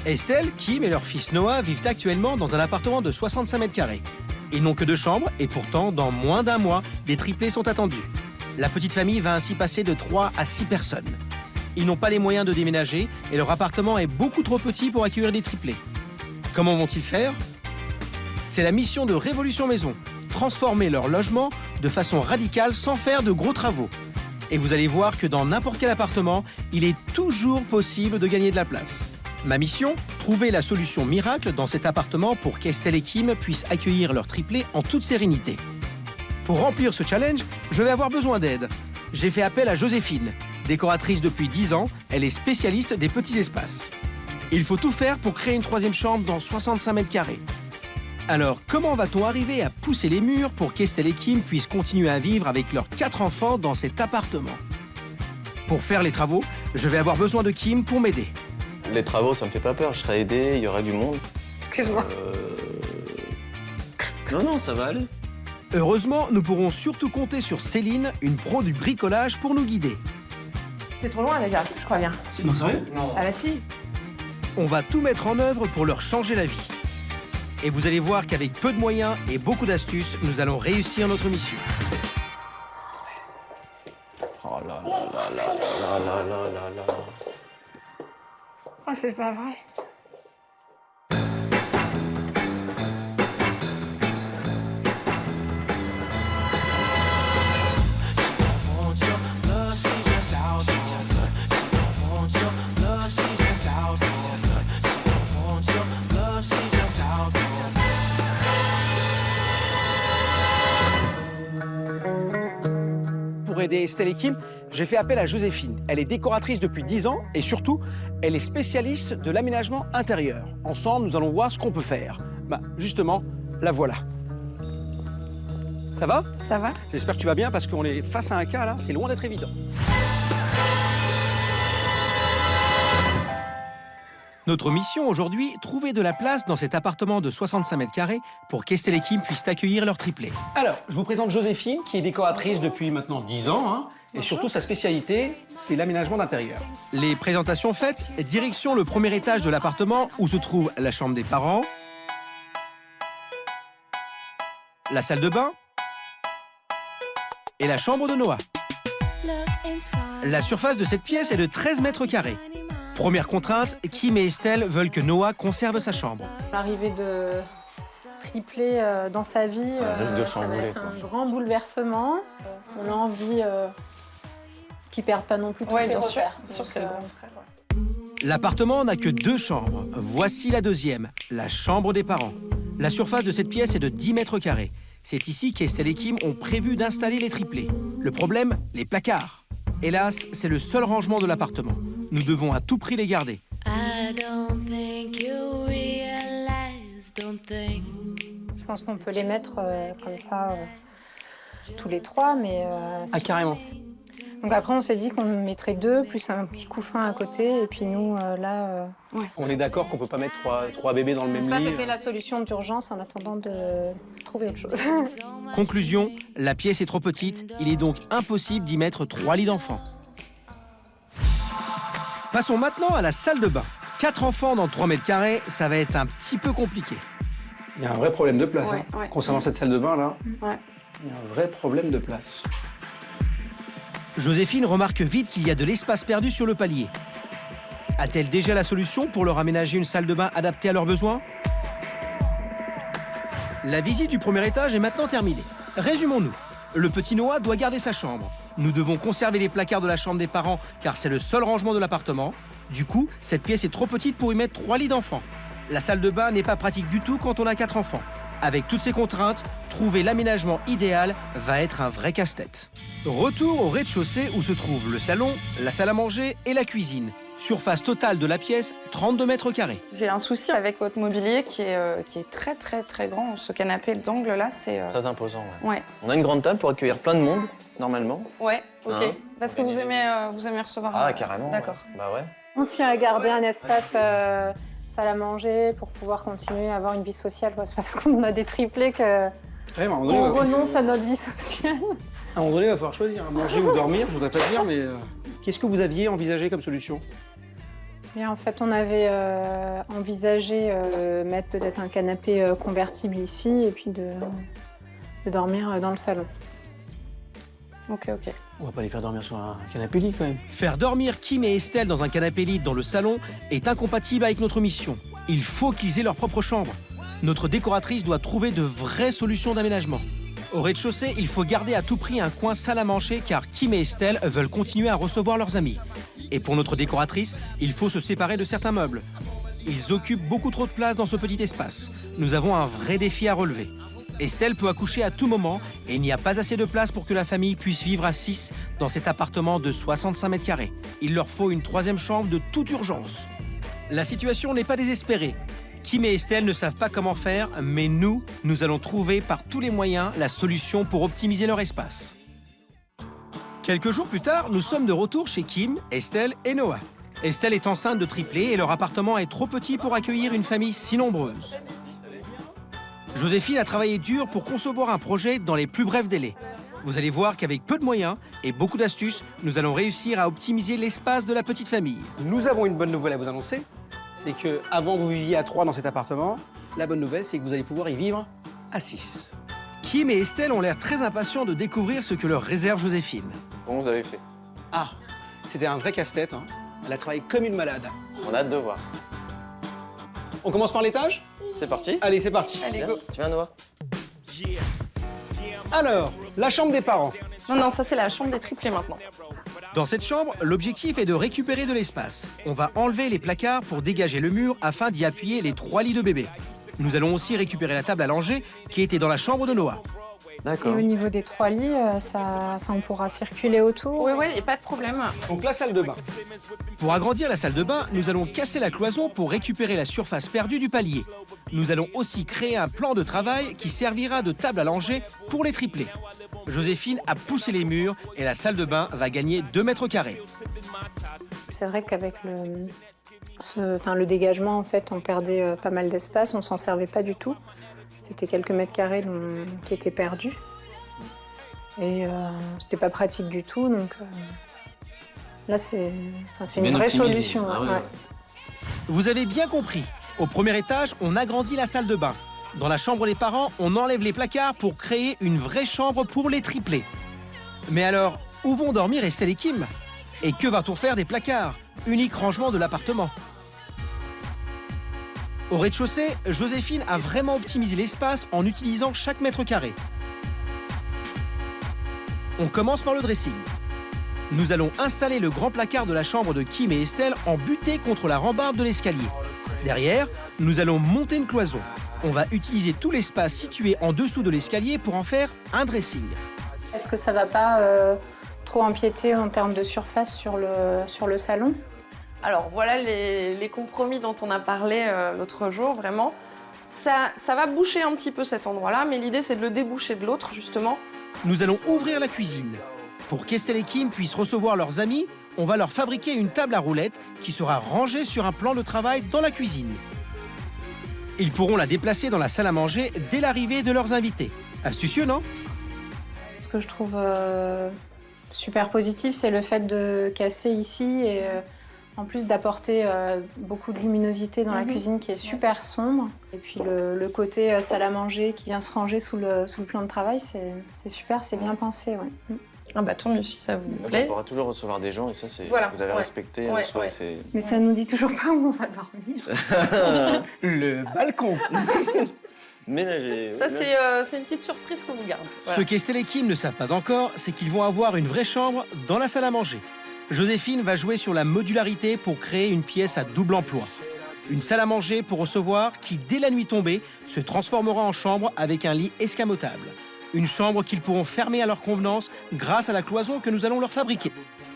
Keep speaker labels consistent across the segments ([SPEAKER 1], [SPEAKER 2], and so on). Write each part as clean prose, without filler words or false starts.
[SPEAKER 1] Estelle, Kim et leur fils Noah vivent actuellement dans un appartement de 65 mètres carrés. Ils n'ont que 2 chambres et pourtant, dans moins d'1 mois, des triplés sont attendus. La petite famille va ainsi passer de 3 à 6 personnes. Ils n'ont pas les moyens de déménager et leur appartement est beaucoup trop petit pour accueillir des triplés. Comment vont-ils faire? C'est la mission de Révolution Maison, transformer leur logement de façon radicale sans faire de gros travaux. Et vous allez voir que dans n'importe quel appartement, il est toujours possible de gagner de la place. Ma mission, trouver la solution miracle dans cet appartement pour qu'Estelle et Kim puissent accueillir leur triplé en toute sérénité. Pour remplir ce challenge, je vais avoir besoin d'aide. J'ai fait appel à Joséphine. Décoratrice depuis 10 ans, elle est spécialiste des petits espaces. Il faut tout faire pour créer une 3e chambre dans 65 mètres carrés. Alors, comment va-t-on arriver à pousser les murs pour qu'Estelle et Kim puissent continuer à vivre avec leurs 4 enfants dans cet appartement? Pour faire les travaux, je vais avoir besoin de Kim pour m'aider.
[SPEAKER 2] Les travaux, ça me fait pas peur. Je serai aidé, il y aura du monde.
[SPEAKER 3] Excuse-moi.
[SPEAKER 2] Non, ça va aller.
[SPEAKER 1] Heureusement, nous pourrons surtout compter sur Céline, une pro du bricolage, pour nous guider.
[SPEAKER 3] C'est trop loin, les gars, je crois bien.
[SPEAKER 2] Non, sérieux?
[SPEAKER 3] Ah bah si.
[SPEAKER 1] On va tout mettre en œuvre pour leur changer la vie. Et vous allez voir qu'avec peu de moyens et beaucoup d'astuces, nous allons réussir notre mission.
[SPEAKER 2] Oh là là là là là là là là là.
[SPEAKER 3] Oh, c'est pas vrai.
[SPEAKER 1] Pour aider Estelle et Kim, j'ai fait appel à Joséphine. Elle est décoratrice depuis 10 ans et surtout, elle est spécialiste de l'aménagement intérieur. Ensemble, nous allons voir ce qu'on peut faire. Justement, la voilà. Ça va?
[SPEAKER 3] Ça va?
[SPEAKER 1] J'espère que tu vas bien parce qu'on est face à un cas là, c'est loin d'être évident. Notre mission aujourd'hui, trouver de la place dans cet appartement de 65 mètres carrés pour qu'Estelle et Kim puissent accueillir leur triplé. Alors, je vous présente Joséphine, qui est décoratrice depuis maintenant 10 ans, et surtout sa spécialité, c'est l'aménagement d'intérieur. Les présentations faites, direction le premier étage de l'appartement où se trouve la chambre des parents, la salle de bain et la chambre de Noah. La surface de cette pièce est de 13 mètres carrés. Première contrainte, Kim et Estelle veulent que Noah conserve sa chambre.
[SPEAKER 4] L'arrivée de triplé dans sa vie,
[SPEAKER 2] risque de
[SPEAKER 4] ça va
[SPEAKER 2] chambouler,
[SPEAKER 4] être
[SPEAKER 2] quoi.
[SPEAKER 4] un grand bouleversement. On a envie qu'ils perdent pas non plus tous
[SPEAKER 3] Ouais,
[SPEAKER 4] ses
[SPEAKER 3] bien
[SPEAKER 4] repères.
[SPEAKER 3] sûr. Bien sûr, c'est le grand frère. Ouais.
[SPEAKER 1] L'appartement n'a que 2 chambres. Voici la deuxième, la chambre des parents. La surface de cette pièce est de 10 mètres carrés. C'est ici qu'Estelle et Kim ont prévu d'installer les triplés. Le problème, les placards. Hélas, c'est le seul rangement de l'appartement. Nous devons à tout prix les garder.
[SPEAKER 4] Je pense qu'on peut les mettre comme ça, tous les 3, mais...
[SPEAKER 1] Ah, carrément.
[SPEAKER 4] Donc après, on s'est dit qu'on mettrait 2, plus un petit couffin à côté, et puis nous, là...
[SPEAKER 1] On est d'accord qu'on peut pas mettre 3 bébés dans le même
[SPEAKER 4] Ça,
[SPEAKER 1] lit.
[SPEAKER 4] c'était la solution d'urgence en attendant de trouver autre chose.
[SPEAKER 1] Conclusion, la pièce est trop petite, il est donc impossible d'y mettre 3 lits d'enfants. Passons maintenant à la salle de bain. 4 enfants dans 3 mètres carrés, ça va être un petit peu compliqué.
[SPEAKER 5] Il y a un vrai problème de place.
[SPEAKER 3] Ouais, ouais.
[SPEAKER 5] Concernant cette salle de bain, là,
[SPEAKER 3] Ouais.
[SPEAKER 5] il y a un vrai problème de place.
[SPEAKER 1] Joséphine remarque vite qu'il y a de l'espace perdu sur le palier. A-t-elle déjà la solution pour leur aménager une salle de bain adaptée à leurs besoins? La visite du premier étage est maintenant terminée. Résumons-nous. Le petit Noah doit garder sa chambre. Nous devons conserver les placards de la chambre des parents car c'est le seul rangement de l'appartement. Du coup, cette pièce est trop petite pour y mettre 3 lits d'enfants. La salle de bain n'est pas pratique du tout quand on a 4 enfants. Avec toutes ces contraintes, trouver l'aménagement idéal va être un vrai casse-tête. Retour au rez-de-chaussée où se trouvent le salon, la salle à manger et la cuisine. Surface totale de la pièce, 32 mètres carrés.
[SPEAKER 3] J'ai un souci avec votre mobilier qui est très très très grand. Ce canapé d'angle là, c'est...
[SPEAKER 2] Très imposant, ouais.
[SPEAKER 3] Ouais,
[SPEAKER 2] On a une grande table pour accueillir plein de monde, normalement.
[SPEAKER 3] ouais, ok.
[SPEAKER 2] Hein,
[SPEAKER 3] Parce que vous aimez recevoir...
[SPEAKER 2] Ah, carrément.
[SPEAKER 3] D'accord.
[SPEAKER 2] Ouais. Bah ouais.
[SPEAKER 4] On tient à garder un espace salle à manger pour pouvoir continuer à avoir une vie sociale. C'est parce qu'on a des triplés que
[SPEAKER 5] Ouais, mais à un moment donné,
[SPEAKER 4] on renonce à notre vie sociale.
[SPEAKER 5] à un moment donné, il va falloir choisir. Manger ou dormir, je voudrais pas dire, mais qu'est-ce que vous aviez envisagé comme solution?
[SPEAKER 4] Et en fait, on avait envisagé mettre peut-être un canapé convertible ici et puis de dormir dans le salon.
[SPEAKER 3] Ok.
[SPEAKER 5] On va pas les faire dormir sur un canapé lit quand même.
[SPEAKER 1] Faire dormir Kim et Estelle dans un canapé lit dans le salon est incompatible avec notre mission. Il faut qu'ils aient leur propre chambre. Notre décoratrice doit trouver de vraies solutions d'aménagement. Au rez-de-chaussée, il faut garder à tout prix un coin salle à manger car Kim et Estelle veulent continuer à recevoir leurs amis. Et pour notre décoratrice, il faut se séparer de certains meubles. Ils occupent beaucoup trop de place dans ce petit espace. Nous avons un vrai défi à relever. Estelle peut accoucher à tout moment et il n'y a pas assez de place pour que la famille puisse vivre à 6 dans cet appartement de 65 mètres carrés. Il leur faut une troisième chambre de toute urgence. La situation n'est pas désespérée. Kim et Estelle ne savent pas comment faire, mais nous allons trouver par tous les moyens la solution pour optimiser leur espace. Quelques jours plus tard, nous sommes de retour chez Kim, Estelle et Noah. Estelle est enceinte de triplé et leur appartement est trop petit pour accueillir une famille si nombreuse. Joséphine a travaillé dur pour concevoir un projet dans les plus brefs délais. Vous allez voir qu'avec peu de moyens et beaucoup d'astuces, nous allons réussir à optimiser l'espace de la petite famille.
[SPEAKER 5] Nous avons une bonne nouvelle à vous annoncer. C'est que avant vous viviez à 3 dans cet appartement. La bonne nouvelle, c'est que vous allez pouvoir y vivre à 6.
[SPEAKER 1] Kim et Estelle ont l'air très impatients de découvrir ce que leur réserve Joséphine.
[SPEAKER 2] Comment vous avez fait?
[SPEAKER 5] Ah, c'était un vrai casse-tête. Hein. Elle a travaillé comme une malade.
[SPEAKER 2] On a hâte de voir.
[SPEAKER 5] On commence par l'étage?
[SPEAKER 2] C'est parti.
[SPEAKER 5] Allez, c'est parti.
[SPEAKER 3] Allez,
[SPEAKER 2] Viens.
[SPEAKER 3] go.
[SPEAKER 2] Tu viens, Noah?
[SPEAKER 5] Alors, la chambre des parents.
[SPEAKER 3] Non, ça c'est la chambre des triplés maintenant.
[SPEAKER 1] Dans cette chambre, l'objectif est de récupérer de l'espace. On va enlever les placards pour dégager le mur afin d'y appuyer les 3 lits de bébé. Nous allons aussi récupérer la table à langer qui était dans la chambre de Noah.
[SPEAKER 4] Et
[SPEAKER 2] D'accord.
[SPEAKER 4] au niveau des 3 lits, on pourra circuler autour.
[SPEAKER 3] Oui, et pas de problème.
[SPEAKER 5] Donc la salle de bain.
[SPEAKER 1] Pour agrandir la salle de bain, nous allons casser la cloison pour récupérer la surface perdue du palier. Nous allons aussi créer un plan de travail qui servira de table à langer pour les triplés. Joséphine a poussé les murs et la salle de bain va gagner 2 mètres carrés.
[SPEAKER 4] C'est vrai qu'avec le dégagement, en fait, on perdait pas mal d'espace, on s'en servait pas du tout. C'était quelques mètres carrés qui étaient perdus. Et c'était pas pratique du tout, donc là, c'est une
[SPEAKER 2] bien
[SPEAKER 4] vraie
[SPEAKER 2] optimisé.
[SPEAKER 4] solution.
[SPEAKER 2] Ah ouais.
[SPEAKER 4] Ouais.
[SPEAKER 1] Vous avez bien compris. Au premier étage, on agrandit la salle de bain. Dans la chambre des parents, on enlève les placards pour créer une vraie chambre pour les triplés. Mais alors, où vont dormir Estelle et Kim? Et que va-t-on faire des placards? Unique rangement de l'appartement. Au rez-de-chaussée, Joséphine a vraiment optimisé l'espace en utilisant chaque mètre carré. On commence par le dressing. Nous allons installer le grand placard de la chambre de Kim et Estelle en butée contre la rambarde de l'escalier. Derrière, nous allons monter une cloison. On va utiliser tout l'espace situé en dessous de l'escalier pour en faire un dressing.
[SPEAKER 4] Est-ce que ça va pas trop empiéter en termes de surface sur le salon?
[SPEAKER 3] Alors voilà les compromis dont on a parlé l'autre jour, vraiment. Ça va boucher un petit peu cet endroit-là, mais l'idée c'est de le déboucher de l'autre, justement.
[SPEAKER 1] Nous allons ouvrir la cuisine. Pour qu'Estelle et Kim puissent recevoir leurs amis, on va leur fabriquer une table à roulettes qui sera rangée sur un plan de travail dans la cuisine. Ils pourront la déplacer dans la salle à manger dès l'arrivée de leurs invités. Astucieux, non?
[SPEAKER 4] Ce que je trouve super positif, c'est le fait de casser ici et en plus d'apporter beaucoup de luminosité dans la cuisine qui est super sombre. Et puis le côté salle à manger qui vient se ranger sous le plan de travail, c'est super, c'est bien pensé. Ouais.
[SPEAKER 3] Ah bah tant mieux si ça vous
[SPEAKER 2] On
[SPEAKER 3] plaît.
[SPEAKER 2] pourra toujours recevoir des gens et ça, c'est.
[SPEAKER 3] Voilà,
[SPEAKER 2] Vous avez
[SPEAKER 3] ouais.
[SPEAKER 2] respecté
[SPEAKER 3] Ouais,
[SPEAKER 2] le souhait.
[SPEAKER 3] ouais.
[SPEAKER 2] C'est.
[SPEAKER 4] Mais ça nous dit toujours pas où on va dormir.
[SPEAKER 5] Le balcon.
[SPEAKER 2] Ménager.
[SPEAKER 3] Ça c'est une petite surprise qu'on vous garde. Voilà.
[SPEAKER 1] Ce qu'Estelle et Kim ne savent pas encore, c'est qu'ils vont avoir une vraie chambre dans la salle à manger. Joséphine va jouer sur la modularité pour créer une pièce à double emploi. Une salle à manger pour recevoir qui, dès la nuit tombée, se transformera en chambre avec un lit escamotable. Une chambre qu'ils pourront fermer à leur convenance grâce à la cloison que nous allons leur fabriquer.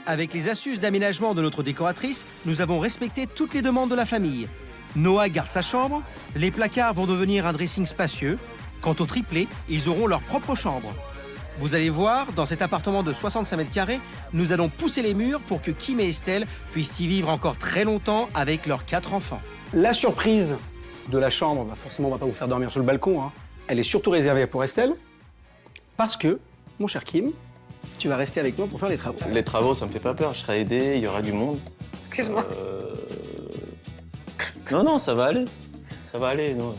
[SPEAKER 1] Avec les astuces d'aménagement de notre décoratrice, nous avons respecté toutes les demandes de la famille. Noah garde sa chambre, les placards vont devenir un dressing spacieux. Quant aux triplés, ils auront leur propre chambre. Vous allez voir, dans cet appartement de 65 mètres carrés, nous allons pousser les murs pour que Kim et Estelle puissent y vivre encore très longtemps avec leurs 4 enfants.
[SPEAKER 5] La surprise de la chambre, bah forcément, on va pas vous faire dormir sur le balcon. Hein. Elle est surtout réservée pour Estelle. Parce que, mon cher Kim, tu vas rester avec moi pour faire les travaux.
[SPEAKER 2] Les travaux, ça me fait pas peur. Je serai aidé, il y aura du monde.
[SPEAKER 4] Excuse-moi.
[SPEAKER 2] Non, ça va aller. Ça va aller, non.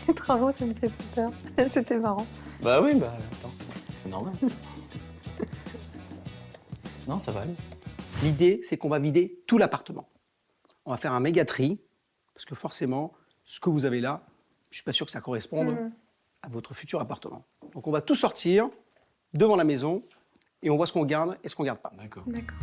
[SPEAKER 4] Les travaux, ça me fait peur. C'était marrant.
[SPEAKER 2] Bah oui, bah attends, c'est normal. Non, ça va aller.
[SPEAKER 5] L'idée, c'est qu'on va vider tout l'appartement. On va faire un méga tri, parce que forcément, ce que vous avez là, je suis pas sûr que ça corresponde à votre futur appartement. Donc on va tout sortir devant la maison et on voit ce qu'on garde et ce qu'on garde pas.
[SPEAKER 2] D'accord.
[SPEAKER 4] D'accord.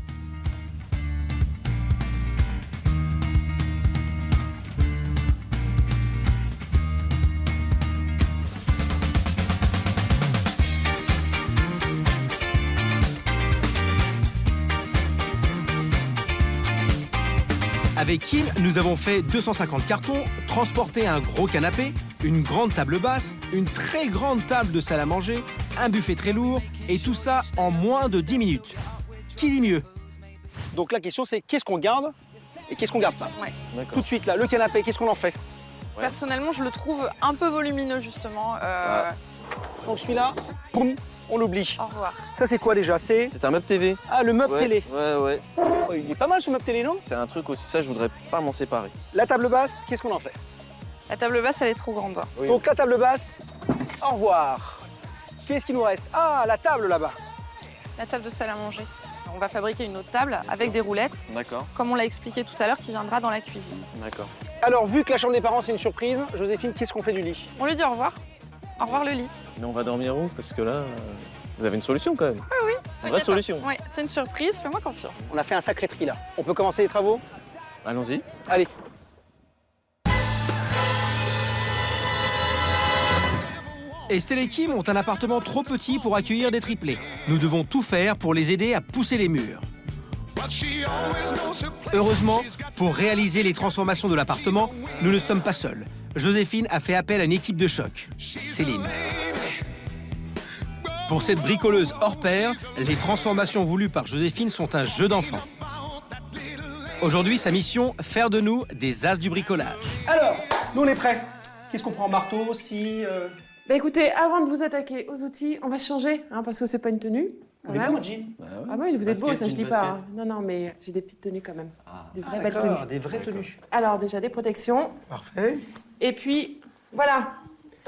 [SPEAKER 1] Avec Kim, nous avons fait 250 cartons, transporté un gros canapé, une grande table basse, une très grande table de salle à manger, un buffet très lourd, et tout ça en moins de 10 minutes. Qui dit mieux?
[SPEAKER 5] Donc la question, c'est qu'est-ce qu'on garde et qu'est-ce qu'on garde pas.
[SPEAKER 3] Ouais.
[SPEAKER 2] D'accord.
[SPEAKER 5] Tout de suite, là, le canapé, qu'est-ce qu'on en fait?
[SPEAKER 2] Ouais.
[SPEAKER 3] Personnellement, je le trouve un peu volumineux, justement.
[SPEAKER 5] Donc celui-là, boum, on l'oublie.
[SPEAKER 3] Au revoir.
[SPEAKER 5] Ça, c'est quoi déjà? C'est
[SPEAKER 2] C'est un meuble TV.
[SPEAKER 5] le meuble
[SPEAKER 2] Ouais,
[SPEAKER 5] télé.
[SPEAKER 2] Ouais.
[SPEAKER 5] Oh, il est pas mal ce meuble télé, non?
[SPEAKER 2] C'est un truc aussi, ça, je voudrais pas m'en séparer.
[SPEAKER 5] La table basse, qu'est-ce qu'on en fait?
[SPEAKER 3] La table basse, elle est trop grande.
[SPEAKER 2] Oui.
[SPEAKER 5] Donc la table basse, au revoir. Qu'est-ce qui nous reste? Ah, la table là-bas.
[SPEAKER 3] La table de salle à manger. On va fabriquer une autre table avec des roulettes,
[SPEAKER 2] D'accord,
[SPEAKER 3] comme on l'a expliqué tout à l'heure, qui viendra dans la cuisine.
[SPEAKER 2] d'accord.
[SPEAKER 5] Alors, vu que la chambre des parents, c'est une surprise, Joséphine, qu'est-ce qu'on fait du lit?
[SPEAKER 3] On lui dit au revoir. Au revoir le lit.
[SPEAKER 2] Mais on va dormir où? Parce que là, vous avez une solution quand même. Une vraie
[SPEAKER 3] T'inquiète pas.
[SPEAKER 2] solution.
[SPEAKER 3] Oui, c'est une surprise, fais-moi confiance.
[SPEAKER 5] On a fait un sacré tri là. On peut commencer les travaux?
[SPEAKER 2] Allons-y.
[SPEAKER 5] Allez.
[SPEAKER 1] Estelle et Kim ont un appartement trop petit pour accueillir des triplés. Nous devons tout faire pour les aider à pousser les murs. Heureusement, pour réaliser les transformations de l'appartement, nous ne sommes pas seuls. Joséphine a fait appel à une équipe de choc, Céline. Pour cette bricoleuse hors pair, les transformations voulues par Joséphine sont un jeu d'enfant. Aujourd'hui, sa mission, faire de nous des as du bricolage.
[SPEAKER 5] Alors, nous on est prêts. Qu'est-ce qu'on prend? Marteau, scie
[SPEAKER 6] Bah écoutez, avant de vous attaquer aux outils, on va se changer, hein, parce que c'est pas une tenue.
[SPEAKER 5] On
[SPEAKER 6] quand
[SPEAKER 5] est
[SPEAKER 6] même.
[SPEAKER 5] beau, Jean.
[SPEAKER 6] Ah oui, vous êtes beau,
[SPEAKER 2] Basket,
[SPEAKER 6] ça je
[SPEAKER 2] jean
[SPEAKER 6] dis pas.
[SPEAKER 2] basket.
[SPEAKER 6] Hein. Non, non, mais j'ai des petites tenues quand même. Des vraies
[SPEAKER 5] Ah,
[SPEAKER 6] belles
[SPEAKER 5] d'accord,
[SPEAKER 6] tenues.
[SPEAKER 5] des vraies tenues.
[SPEAKER 6] Alors déjà des protections.
[SPEAKER 5] Parfait.
[SPEAKER 6] Et puis, voilà.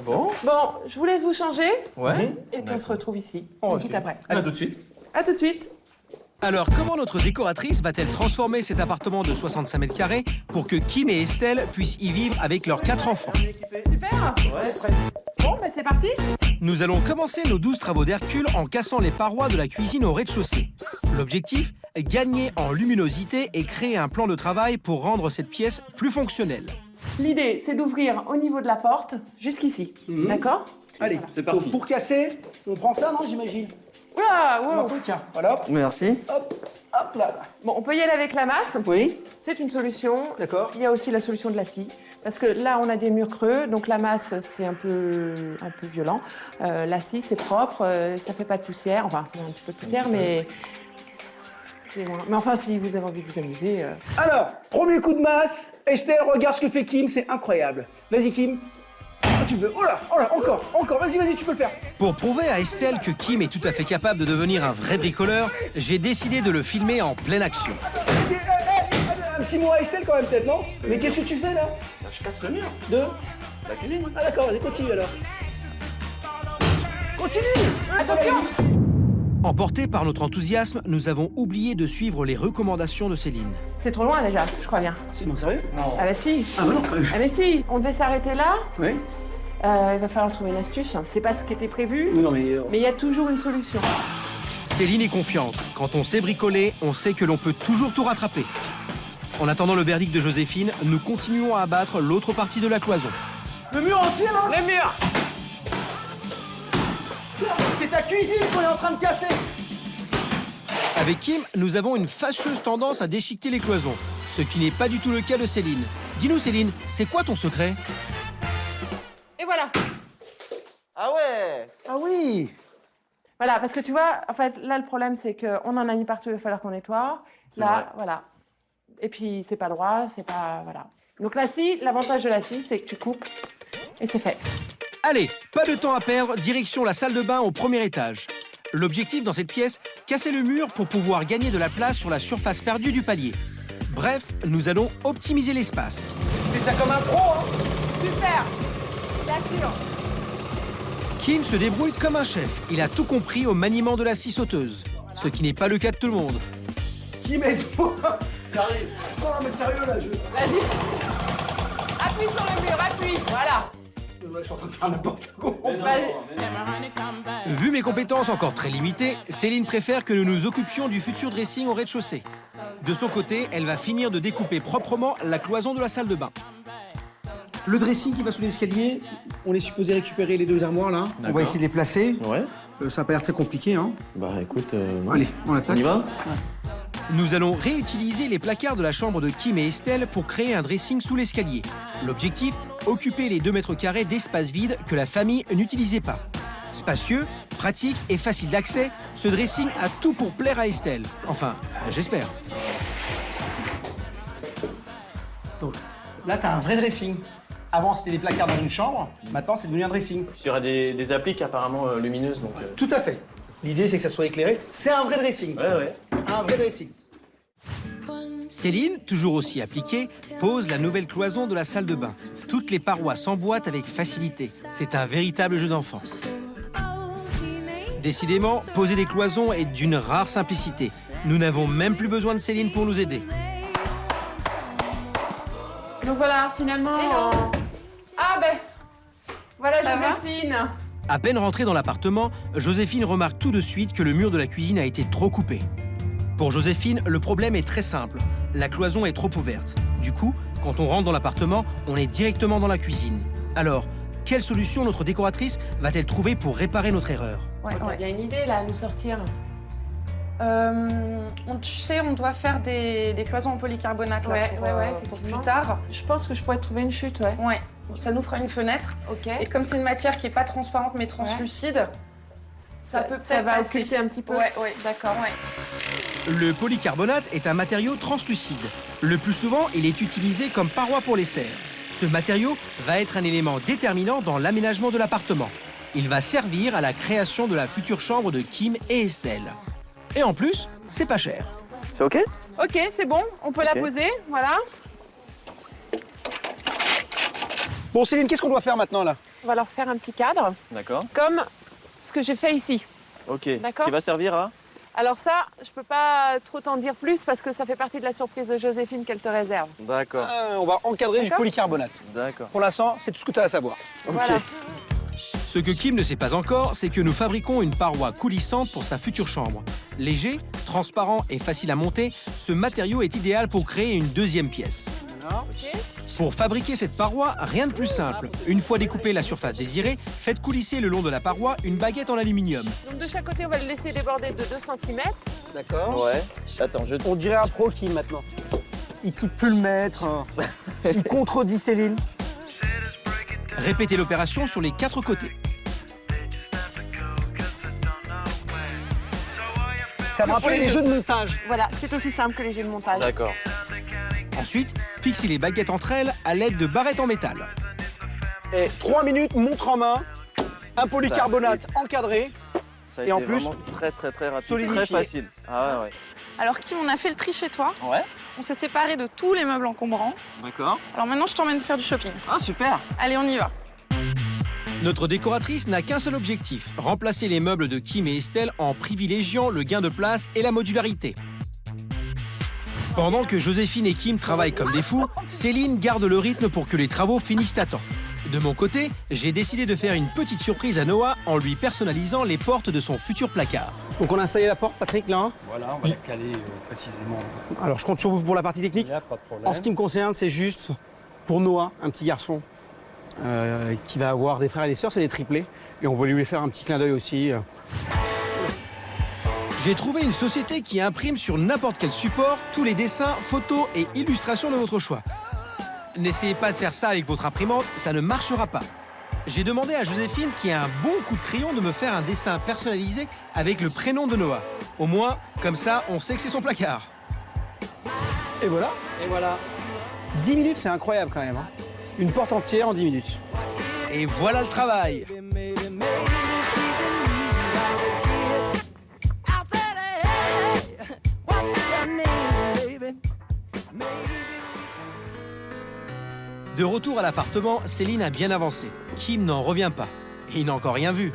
[SPEAKER 2] Bon.
[SPEAKER 6] Bon, je vous laisse vous changer.
[SPEAKER 2] Ouais.
[SPEAKER 6] Et puis on se retrouve ici,
[SPEAKER 5] Oh,
[SPEAKER 6] tout de
[SPEAKER 5] ok.
[SPEAKER 6] suite après.
[SPEAKER 2] Allez, tout de suite.
[SPEAKER 6] À tout de suite.
[SPEAKER 1] Alors, comment notre décoratrice va-t-elle transformer cet appartement de 65 mètres carrés pour que Kim et Estelle puissent y vivre avec leurs 4 enfants?
[SPEAKER 6] Super. Bon, bah c'est parti.
[SPEAKER 1] Nous allons commencer nos 12 travaux d'Hercule en cassant les parois de la cuisine au rez-de-chaussée. L'objectif, gagner en luminosité et créer un plan de travail pour rendre cette pièce plus fonctionnelle.
[SPEAKER 6] L'idée, c'est d'ouvrir au niveau de la porte jusqu'ici. D'accord?
[SPEAKER 5] Allez,
[SPEAKER 2] c'est parti.
[SPEAKER 5] Donc, pour casser, on prend ça, non, j'imagine?
[SPEAKER 6] Oula, wow.
[SPEAKER 5] Marteau, tiens, voilà, hop,
[SPEAKER 2] Merci.
[SPEAKER 5] hop là.
[SPEAKER 6] Bon, on peut y aller avec la masse.
[SPEAKER 5] Oui,
[SPEAKER 6] C'est une solution.
[SPEAKER 5] d'accord.
[SPEAKER 6] Il y a aussi la solution de la scie. Parce que là, on a des murs creux, donc la masse, c'est un peu violent. La scie, c'est propre, ça fait pas de poussière. Enfin, c'est un petit peu de poussière, mais c'est moins. Mais enfin, si vous avez envie de vous amuser...
[SPEAKER 5] Alors, premier coup de masse. Estelle, regarde ce que fait Kim, c'est incroyable. Vas-y, Kim. Ah, tu veux. Oh là, encore. Vas-y, tu peux le faire.
[SPEAKER 1] Pour prouver à Estelle que Kim est tout à fait capable de devenir un vrai bricoleur, j'ai décidé de le filmer en pleine action.
[SPEAKER 5] Un petit mot à Estelle quand même, peut-être, non? Mais qu'est-ce que tu fais là?
[SPEAKER 2] Je casse le mur.
[SPEAKER 5] De
[SPEAKER 2] La cuisine.
[SPEAKER 5] Ah, d'accord, vas-y, continue alors. Continue.
[SPEAKER 6] Attention!
[SPEAKER 1] Emportés par notre enthousiasme, nous avons oublié de suivre les recommandations de Céline.
[SPEAKER 6] C'est trop loin déjà, je crois bien.
[SPEAKER 5] C'est bon, sérieux?
[SPEAKER 6] Ah bah si!
[SPEAKER 5] Ah, bah non, quand même.
[SPEAKER 6] Ah mais si! On devait s'arrêter là.
[SPEAKER 5] Oui.
[SPEAKER 6] Il va falloir trouver une astuce. C'est pas ce qui était prévu,
[SPEAKER 5] Oui, non, mais.
[SPEAKER 6] mais il y a toujours une solution.
[SPEAKER 1] Céline est confiante. Quand on sait bricoler, on sait que l'on peut toujours tout rattraper. En attendant le verdict de Joséphine, nous continuons à abattre l'autre partie de la cloison.
[SPEAKER 5] Le mur entier là?
[SPEAKER 6] Le mur!
[SPEAKER 5] C'est ta cuisine qu'on est en train de casser.
[SPEAKER 1] Avec Kim, nous avons une fâcheuse tendance à déchiqueter les cloisons, ce qui n'est pas du tout le cas de Céline. Dis-nous Céline, c'est quoi ton secret?
[SPEAKER 6] Et voilà!
[SPEAKER 2] Ah ouais.
[SPEAKER 5] Ah oui.
[SPEAKER 6] Voilà, parce que tu vois, en fait, là, le problème, c'est qu'on en a mis partout, il va falloir qu'on nettoie. Là,
[SPEAKER 2] vrai.
[SPEAKER 6] voilà. Et puis, c'est pas droit, c'est pas... Voilà. Donc la scie, l'avantage de la scie, c'est que tu coupes et c'est fait.
[SPEAKER 1] Allez, pas de temps à perdre, direction la salle de bain au premier étage. L'objectif dans cette pièce, casser le mur pour pouvoir gagner de la place sur la surface perdue du palier. Bref, nous allons optimiser l'espace.
[SPEAKER 5] Tu fais ça comme un pro, hein?
[SPEAKER 6] Super. Bien sûr.
[SPEAKER 1] Kim se débrouille comme un chef. Il a tout compris au maniement de la scie sauteuse. Ce qui n'est pas le cas de tout le monde.
[SPEAKER 5] Qui m'aide-toi? J'arrive. Non, mais sérieux, là,
[SPEAKER 6] Vas-y. Appuie sur le mur, appuie. Voilà.
[SPEAKER 5] Je suis en train de faire n'importe quoi.
[SPEAKER 6] Vas-y.
[SPEAKER 1] Vu mes compétences encore très limitées, Céline préfère que nous nous occupions du futur dressing au rez-de-chaussée. De son côté, elle va finir de découper proprement la cloison de la salle de bain.
[SPEAKER 5] Le dressing qui va sous l'escalier, on est supposé récupérer les 2 armoires, là. On va essayer de les placer.
[SPEAKER 2] Ouais.
[SPEAKER 5] Ça n'a pas l'air très compliqué, hein.
[SPEAKER 2] Bah écoute,
[SPEAKER 5] Allez, on
[SPEAKER 2] on
[SPEAKER 5] attaque.
[SPEAKER 2] y va?
[SPEAKER 1] Nous allons réutiliser les placards de la chambre de Kim et Estelle pour créer un dressing sous l'escalier. L'objectif, occuper les 2 mètres carrés d'espace vide que la famille n'utilisait pas. Spacieux, pratique et facile d'accès, ce dressing a tout pour plaire à Estelle. Enfin, j'espère.
[SPEAKER 5] Donc, là, tu as un vrai dressing. Avant, c'était des placards dans une chambre. Maintenant, c'est devenu un dressing.
[SPEAKER 2] Il y aura des appliques apparemment lumineuses, donc...
[SPEAKER 5] Tout à fait. L'idée, c'est que ça soit éclairé. C'est un vrai dressing.
[SPEAKER 2] Ouais.
[SPEAKER 5] Un vrai dressing.
[SPEAKER 1] Céline, toujours aussi appliquée, pose la nouvelle cloison de la salle de bain. Toutes les parois s'emboîtent avec facilité. C'est un véritable jeu d'enfant. Décidément, poser des cloisons est d'une rare simplicité. Nous n'avons même plus besoin de Céline pour nous aider.
[SPEAKER 6] Donc voilà, finalement... Ah ben, voilà Joséphine.
[SPEAKER 1] À peine rentrée dans l'appartement, Joséphine remarque tout de suite que le mur de la cuisine a été trop coupé. Pour Joséphine, le problème est très simple. La cloison est trop ouverte. Du coup, quand on rentre dans l'appartement, on est directement dans la cuisine. Alors, quelle solution notre décoratrice va-t-elle trouver pour réparer notre erreur?
[SPEAKER 6] T'as bien une idée là à nous sortir.
[SPEAKER 3] Tu sais, on doit faire des cloisons en polycarbonate là,
[SPEAKER 6] Ouais,
[SPEAKER 3] pour
[SPEAKER 6] effectivement.
[SPEAKER 3] plus tard.
[SPEAKER 6] Je pense que je pourrais trouver une chute, ouais.
[SPEAKER 3] Ouais, ça nous fera une fenêtre.
[SPEAKER 6] Ok.
[SPEAKER 3] Et comme c'est une matière qui est pas transparente mais translucide, ça peut
[SPEAKER 6] ça
[SPEAKER 3] peut-être
[SPEAKER 6] va
[SPEAKER 3] passer.
[SPEAKER 6] occulter un petit peu.
[SPEAKER 3] Ouais,
[SPEAKER 6] D'accord.
[SPEAKER 3] ouais.
[SPEAKER 1] Le polycarbonate est un matériau translucide. Le plus souvent, il est utilisé comme paroi pour les serres. Ce matériau va être un élément déterminant dans l'aménagement de l'appartement. Il va servir à la création de la future chambre de Kim et Estelle. Et en plus, c'est pas cher.
[SPEAKER 2] C'est OK?
[SPEAKER 6] Ok, c'est bon, on peut la poser, voilà.
[SPEAKER 5] Bon, Céline, qu'est-ce qu'on doit faire maintenant, là?
[SPEAKER 6] On va leur faire un petit cadre,
[SPEAKER 2] D'accord.
[SPEAKER 6] comme ce que j'ai fait ici.
[SPEAKER 2] OK.
[SPEAKER 6] D'accord.
[SPEAKER 2] Qui va servir à?
[SPEAKER 6] Alors ça, je peux pas trop t'en dire plus parce que ça fait partie de la surprise de Joséphine qu'elle te réserve.
[SPEAKER 2] D'accord.
[SPEAKER 5] On va encadrer du
[SPEAKER 6] D'accord.
[SPEAKER 5] polycarbonate.
[SPEAKER 2] D'accord.
[SPEAKER 5] Pour l'instant, c'est tout ce que tu as à savoir.
[SPEAKER 6] Voilà.
[SPEAKER 1] Ce que Kim ne sait pas encore, c'est que nous fabriquons une paroi coulissante pour sa future chambre. Léger, transparent et facile à monter, ce matériau est idéal pour créer une deuxième pièce. Pour fabriquer cette paroi, rien de plus simple. Une fois découpée la surface désirée, faites coulisser le long de la paroi une baguette en aluminium.
[SPEAKER 6] Donc de chaque côté, on va le laisser déborder de 2 cm.
[SPEAKER 5] D'accord.
[SPEAKER 2] Ouais. Attends,
[SPEAKER 5] On dirait un pro qui maintenant. Il quitte plus le maître. Il contredit Céline.
[SPEAKER 1] Répétez l'opération sur les 4 côtés.
[SPEAKER 5] Ça me rappelle les jeux de montage.
[SPEAKER 6] Voilà, c'est aussi simple que les jeux de montage.
[SPEAKER 2] D'accord.
[SPEAKER 1] Ensuite, fixez les baguettes entre elles à l'aide de barrettes en métal.
[SPEAKER 5] Et 3 minutes, montre en main, un polycarbonate encadré.
[SPEAKER 2] Ça a
[SPEAKER 5] Et en
[SPEAKER 2] été
[SPEAKER 5] plus,
[SPEAKER 2] vraiment très rapide.
[SPEAKER 5] solidifié.
[SPEAKER 2] Très facile. Ah ouais.
[SPEAKER 3] Alors Kim, on a fait le tri chez toi.
[SPEAKER 2] Ouais.
[SPEAKER 3] On s'est séparés de tous les meubles encombrants.
[SPEAKER 2] D'accord.
[SPEAKER 3] Alors maintenant, je t'emmène faire du shopping.
[SPEAKER 2] Ah super.
[SPEAKER 3] Allez, on y va.
[SPEAKER 1] Notre décoratrice n'a qu'un seul objectif, remplacer les meubles de Kim et Estelle en privilégiant le gain de place et la modularité. Pendant que Joséphine et Kim travaillent comme des fous, Céline garde le rythme pour que les travaux finissent à temps. De mon côté, j'ai décidé de faire une petite surprise à Noah en lui personnalisant les portes de son futur placard.
[SPEAKER 5] Donc on a installé la porte, Patrick, là.
[SPEAKER 7] Voilà, on va la caler précisément.
[SPEAKER 5] Alors je compte sur vous pour la partie
[SPEAKER 7] Il
[SPEAKER 5] technique.
[SPEAKER 7] n'y a pas de problème.
[SPEAKER 5] En ce qui me concerne, c'est juste pour Noah, un petit garçon qui va avoir des frères et des sœurs, c'est des triplés. Et on va lui faire un petit clin d'œil aussi.
[SPEAKER 1] J'ai trouvé une société qui imprime sur n'importe quel support tous les dessins, photos et illustrations de votre choix. N'essayez pas de faire ça avec votre imprimante, ça ne marchera pas. J'ai demandé à Joséphine, qui a un bon coup de crayon, de me faire un dessin personnalisé avec le prénom de Noah. Au moins, comme ça, on sait que c'est son placard.
[SPEAKER 5] Et voilà. 10 minutes, c'est incroyable quand même. Une porte entière en 10 minutes.
[SPEAKER 1] Et voilà le travail. De retour à l'appartement, Céline a bien avancé. Kim n'en revient pas. Et il n'a encore rien vu.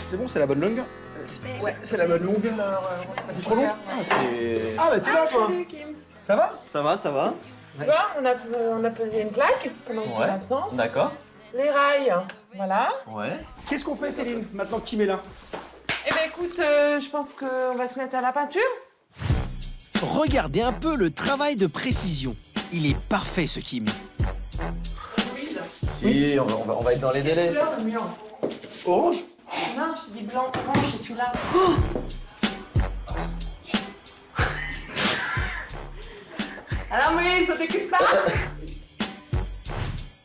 [SPEAKER 5] C'est bon, c'est la bonne longue. C'est la bonne longue. C'est trop long. Ah bah t'es là toi.
[SPEAKER 6] Salut Kim.
[SPEAKER 5] Ça va?
[SPEAKER 2] Ça va, ça va?
[SPEAKER 6] Tu vois, on a pesé une plaque pendant ton absence.
[SPEAKER 2] D'accord.
[SPEAKER 6] Les rails, voilà.
[SPEAKER 2] Ouais.
[SPEAKER 5] Qu'est-ce qu'on fait Céline, maintenant que Kim est là?
[SPEAKER 6] Eh ben écoute, je pense qu'on va se mettre à la peinture.
[SPEAKER 1] Regardez un peu le travail de précision. Il est parfait ce Kim.
[SPEAKER 2] Si, on va être dans les délais.
[SPEAKER 6] Couleur de mur.
[SPEAKER 5] Orange?
[SPEAKER 6] Non, je te dis blanc, orange, c'est celui-là. Alors oui, ça t'occupe pas.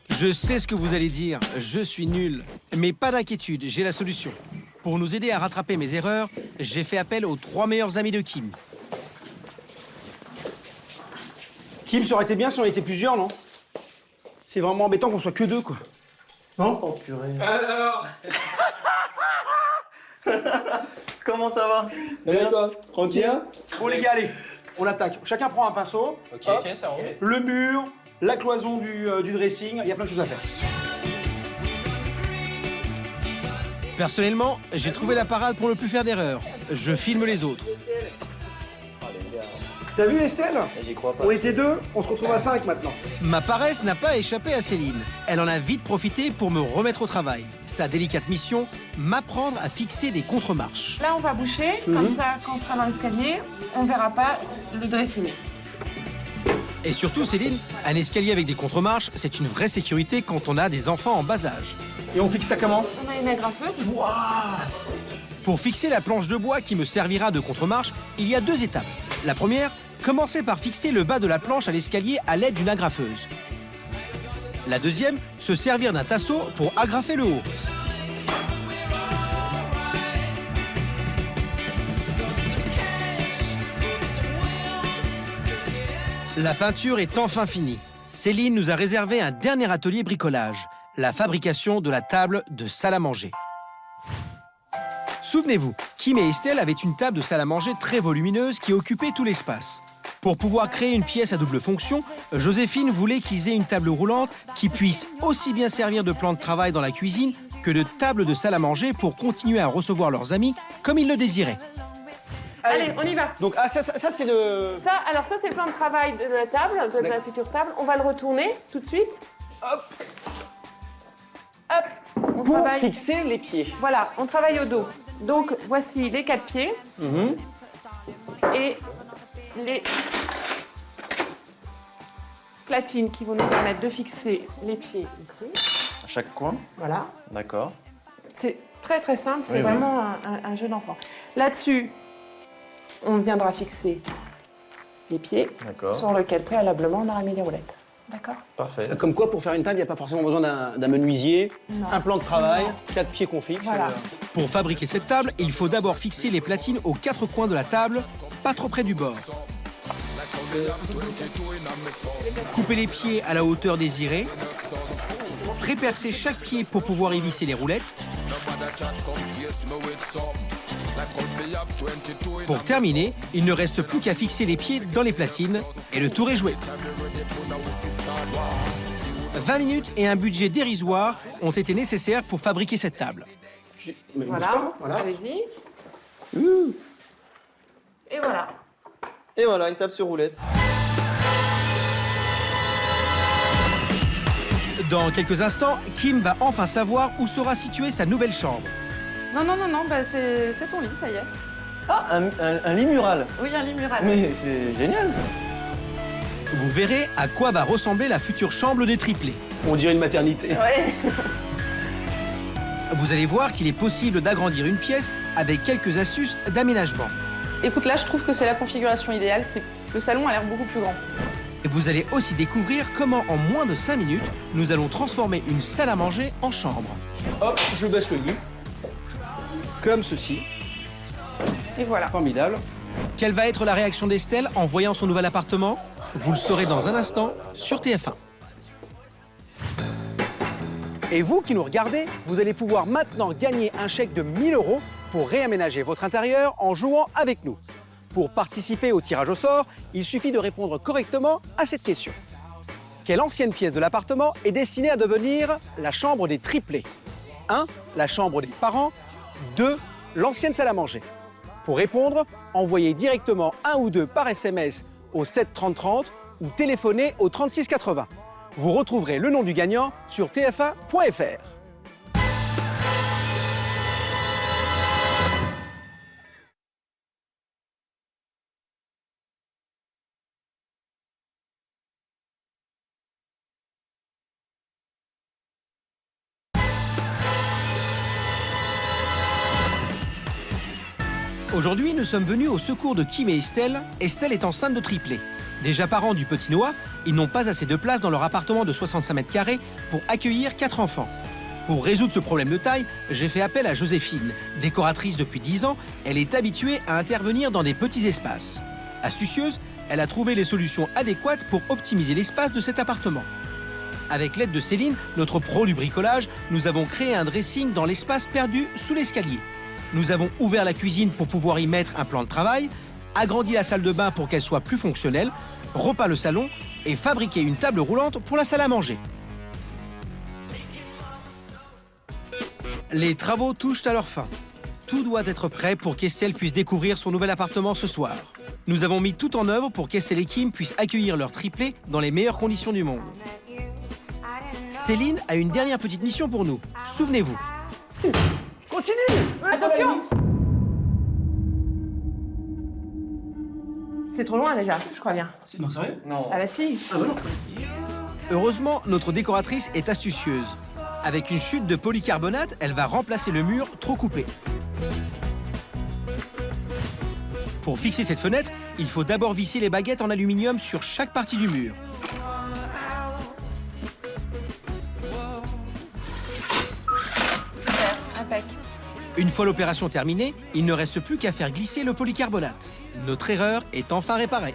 [SPEAKER 1] Je sais ce que vous allez dire, je suis nul. Mais pas d'inquiétude, j'ai la solution. Pour nous aider à rattraper mes erreurs, j'ai fait appel aux 3 meilleurs amis de Kim.
[SPEAKER 5] Kim, ça aurait été bien si on était plusieurs, non? C'est vraiment embêtant qu'on soit que 2, quoi. Non?
[SPEAKER 2] Oh purée.
[SPEAKER 5] Alors?
[SPEAKER 2] Comment ça va?
[SPEAKER 5] Bien, toi? Tranquille? Bon les gars, allez, on attaque. Chacun prend un pinceau.
[SPEAKER 2] Ok,
[SPEAKER 5] Hop.
[SPEAKER 2] ok, ça roule.
[SPEAKER 5] Le mur, la cloison du dressing, il y a plein de choses à faire.
[SPEAKER 1] Personnellement, j'ai trouvé la parade pour ne plus faire d'erreurs. Je filme les autres.
[SPEAKER 5] T'as vu Estelle?
[SPEAKER 2] J'y crois pas.
[SPEAKER 5] On était 2, on se retrouve à 5 maintenant.
[SPEAKER 1] Ma paresse n'a pas échappé à Céline. Elle en a vite profité pour me remettre au travail. Sa délicate mission, m'apprendre à fixer des contre-marches.
[SPEAKER 6] Là, on va boucher, comme ça, quand on sera dans l'escalier, on verra pas le dressing.
[SPEAKER 1] Et surtout, Céline, un escalier avec des contre-marches, c'est une vraie sécurité quand on a des enfants en bas âge.
[SPEAKER 5] Et on fixe ça comment?
[SPEAKER 6] On a une agrafeuse.
[SPEAKER 1] Pour fixer la planche de bois qui me servira de contre-marche, il y a 2 étapes. La première, commencer par fixer le bas de la planche à l'escalier à l'aide d'une agrafeuse. La deuxième, se servir d'un tasseau pour agrafer le haut. La peinture est enfin finie. Céline nous a réservé un dernier atelier bricolage, la fabrication de la table de salle à manger. Souvenez-vous, Kim et Estelle avaient une table de salle à manger très volumineuse qui occupait tout l'espace. Pour pouvoir créer une pièce à double fonction, Joséphine voulait qu'ils aient une table roulante qui puisse aussi bien servir de plan de travail dans la cuisine que de table de salle à manger pour continuer à recevoir leurs amis comme ils le désiraient.
[SPEAKER 6] Allez, on y va.
[SPEAKER 5] Donc, ça c'est le...
[SPEAKER 6] Ça, alors ça, c'est le plan de travail de la table, de la future table. On va le retourner tout de suite.
[SPEAKER 5] Hop.
[SPEAKER 6] Hop. On
[SPEAKER 5] Pour
[SPEAKER 6] travaille.
[SPEAKER 5] fixer les pieds.
[SPEAKER 6] Voilà, on travaille au dos. Donc, voici les 4 pieds. Et les platines qui vont nous permettre de fixer les pieds ici.
[SPEAKER 2] À chaque coin?
[SPEAKER 6] Voilà.
[SPEAKER 2] D'accord.
[SPEAKER 6] C'est très très simple, c'est
[SPEAKER 2] Oui, oui.
[SPEAKER 6] vraiment un jeu d'enfant. Là-dessus, on viendra fixer les pieds
[SPEAKER 2] D'accord.
[SPEAKER 6] sur lequel préalablement on aura mis les roulettes. D'accord?
[SPEAKER 2] Parfait.
[SPEAKER 5] Comme quoi, pour faire une table, il n'y a pas forcément besoin d'un menuisier,
[SPEAKER 6] Non.
[SPEAKER 5] un plan de travail, 4 pieds qu'on fixe.
[SPEAKER 6] Voilà.
[SPEAKER 1] Pour fabriquer cette table, il faut d'abord fixer les platines aux 4 coins de la table, pas trop près du bord. Couper les pieds à la hauteur désirée. Répercer chaque pied pour pouvoir y visser les roulettes. Pour terminer, il ne reste plus qu'à fixer les pieds dans les platines et le tour est joué. 20 minutes et un budget dérisoire ont été nécessaires pour fabriquer cette table.
[SPEAKER 5] Mais bouge
[SPEAKER 6] Voilà,
[SPEAKER 5] pas, voilà.
[SPEAKER 6] allez-y. Et voilà.
[SPEAKER 2] Et voilà, une table sur roulette.
[SPEAKER 1] Dans quelques instants, Kim va enfin savoir où sera située sa nouvelle chambre.
[SPEAKER 3] Non, bah c'est ton lit, ça y est.
[SPEAKER 2] Ah, un lit mural.
[SPEAKER 3] Oui, un lit mural.
[SPEAKER 2] Mais c'est génial.
[SPEAKER 1] Vous verrez à quoi va ressembler la future chambre des triplés.
[SPEAKER 5] On dirait une maternité.
[SPEAKER 3] Ouais.
[SPEAKER 1] Vous allez voir qu'il est possible d'agrandir une pièce avec quelques astuces d'aménagement.
[SPEAKER 3] Écoute, là, je trouve que c'est la configuration idéale. Le salon a l'air beaucoup plus grand.
[SPEAKER 1] Vous allez aussi découvrir comment, en moins de 5 minutes, nous allons transformer une salle à manger en chambre.
[SPEAKER 5] Hop, je baisse le lit. Comme ceci.
[SPEAKER 3] Et voilà.
[SPEAKER 5] Formidable.
[SPEAKER 1] Quelle va être la réaction d'Estelle en voyant son nouvel appartement? Vous le saurez dans un instant sur TF1.
[SPEAKER 5] Et vous qui nous regardez, vous allez pouvoir maintenant gagner un chèque de 1 000 € pour réaménager votre intérieur en jouant avec nous.
[SPEAKER 1] Pour participer au tirage au sort, il suffit de répondre correctement à cette question. Quelle ancienne pièce de l'appartement est destinée à devenir la chambre des triplés? 1. La chambre des parents. 2. L'ancienne salle à manger. Pour répondre, envoyez directement 1 ou 2 par SMS au 7 30 30 ou téléphonez au 36 80. Vous retrouverez le nom du gagnant sur tf1.fr. Aujourd'hui, nous sommes venus au secours de Kim et Estelle. Estelle est enceinte de triplé. Déjà parents du petit Noah, ils n'ont pas assez de place dans leur appartement de 65 mètres carrés pour accueillir 4 enfants. Pour résoudre ce problème de taille, j'ai fait appel à Joséphine. Décoratrice depuis 10 ans, elle est habituée à intervenir dans des petits espaces. Astucieuse, elle a trouvé les solutions adéquates pour optimiser l'espace de cet appartement. Avec l'aide de Céline, notre pro du bricolage, nous avons créé un dressing dans l'espace perdu sous l'escalier. Nous avons ouvert la cuisine pour pouvoir y mettre un plan de travail, agrandi la salle de bain pour qu'elle soit plus fonctionnelle, repeint le salon et fabriqué une table roulante pour la salle à manger. Les travaux touchent à leur fin. Tout doit être prêt pour qu'Estelle puisse découvrir son nouvel appartement ce soir. Nous avons mis tout en œuvre pour qu'Estelle et Kim puissent accueillir leur triplé dans les meilleures conditions du monde. Céline a une dernière petite mission pour nous. Souvenez-vous.
[SPEAKER 5] Continue.
[SPEAKER 3] Attention.
[SPEAKER 6] C'est trop loin déjà, je crois bien.
[SPEAKER 5] Non, sérieux?
[SPEAKER 2] Non.
[SPEAKER 6] Ah bah si.
[SPEAKER 5] Ah bah non.
[SPEAKER 1] Heureusement, notre décoratrice est astucieuse. Avec une chute de polycarbonate, elle va remplacer le mur trop coupé. Pour fixer cette fenêtre, il faut d'abord visser les baguettes en aluminium sur chaque partie du mur.
[SPEAKER 3] Super, impec.
[SPEAKER 1] Une fois l'opération terminée, il ne reste plus qu'à faire glisser le polycarbonate. Notre erreur est enfin réparée.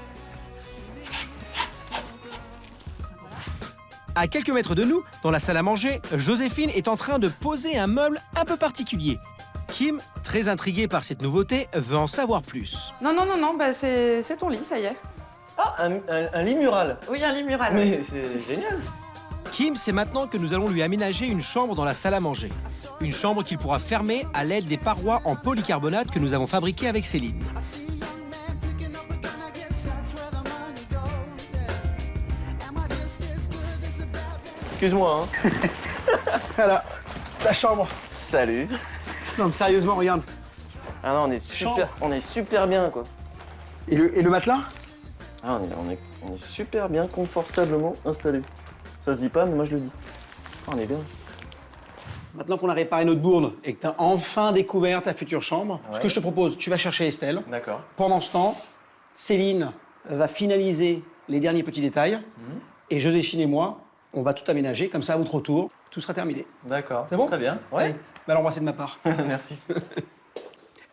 [SPEAKER 1] À quelques mètres de nous, dans la salle à manger, Joséphine est en train de poser un meuble un peu particulier. Kim, très intriguée par cette nouveauté, veut en savoir plus.
[SPEAKER 3] Non, non, non, non, bah c'est ton lit, ça y est.
[SPEAKER 2] Ah, un lit mural.
[SPEAKER 3] Oui, un lit mural.
[SPEAKER 2] Mais c'est génial.
[SPEAKER 1] Kim sait maintenant que nous allons lui aménager une chambre dans la salle à manger. Une chambre qu'il pourra fermer à l'aide des parois en polycarbonate que nous avons fabriquées avec Céline.
[SPEAKER 2] Excuse-moi, hein.
[SPEAKER 5] Voilà, la chambre.
[SPEAKER 2] Salut.
[SPEAKER 5] Non, mais sérieusement, regarde.
[SPEAKER 2] Ah non,
[SPEAKER 5] Chambre.
[SPEAKER 2] on est super bien, quoi.
[SPEAKER 5] Et le matelas?
[SPEAKER 2] Ah, on est super bien, confortablement installés. Ça se dit pas, mais moi je le dis. Ah, on est bien.
[SPEAKER 5] Maintenant qu'on a réparé notre bourne et que tu as enfin découvert ta future chambre, ce que je te propose, tu vas chercher Estelle.
[SPEAKER 2] D'accord.
[SPEAKER 5] Pendant ce temps, Céline va finaliser les derniers petits détails. Et Joséphine et moi, on va tout aménager. Comme ça, à votre retour, tout sera terminé.
[SPEAKER 2] D'accord.
[SPEAKER 5] C'est bon?
[SPEAKER 2] Très bien.
[SPEAKER 5] Allez,
[SPEAKER 2] Ouais.
[SPEAKER 5] va l'embrasser de ma part.
[SPEAKER 2] Merci.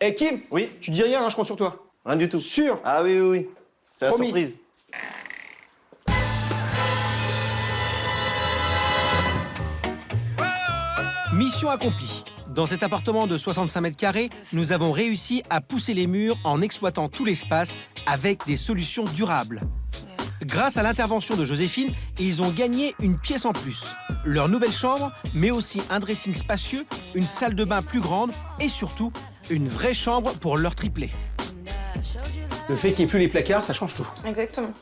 [SPEAKER 5] Eh Kim,
[SPEAKER 2] Oui.
[SPEAKER 5] tu dis rien, hein, je compte sur toi.
[SPEAKER 2] Rien du tout.
[SPEAKER 5] Sûr?
[SPEAKER 2] Ah oui, oui, oui. C'est la
[SPEAKER 5] Promis.
[SPEAKER 2] surprise.
[SPEAKER 1] Mission accomplie. Dans cet appartement de 65 mètres carrés, nous avons réussi à pousser les murs en exploitant tout l'espace avec des solutions durables. Grâce à l'intervention de Joséphine, ils ont gagné une pièce en plus. Leur nouvelle chambre, mais aussi un dressing spacieux, une salle de bain plus grande et surtout, une vraie chambre pour leur triplé.
[SPEAKER 5] Le fait qu'il n'y ait plus les placards, ça change tout.
[SPEAKER 3] Exactement.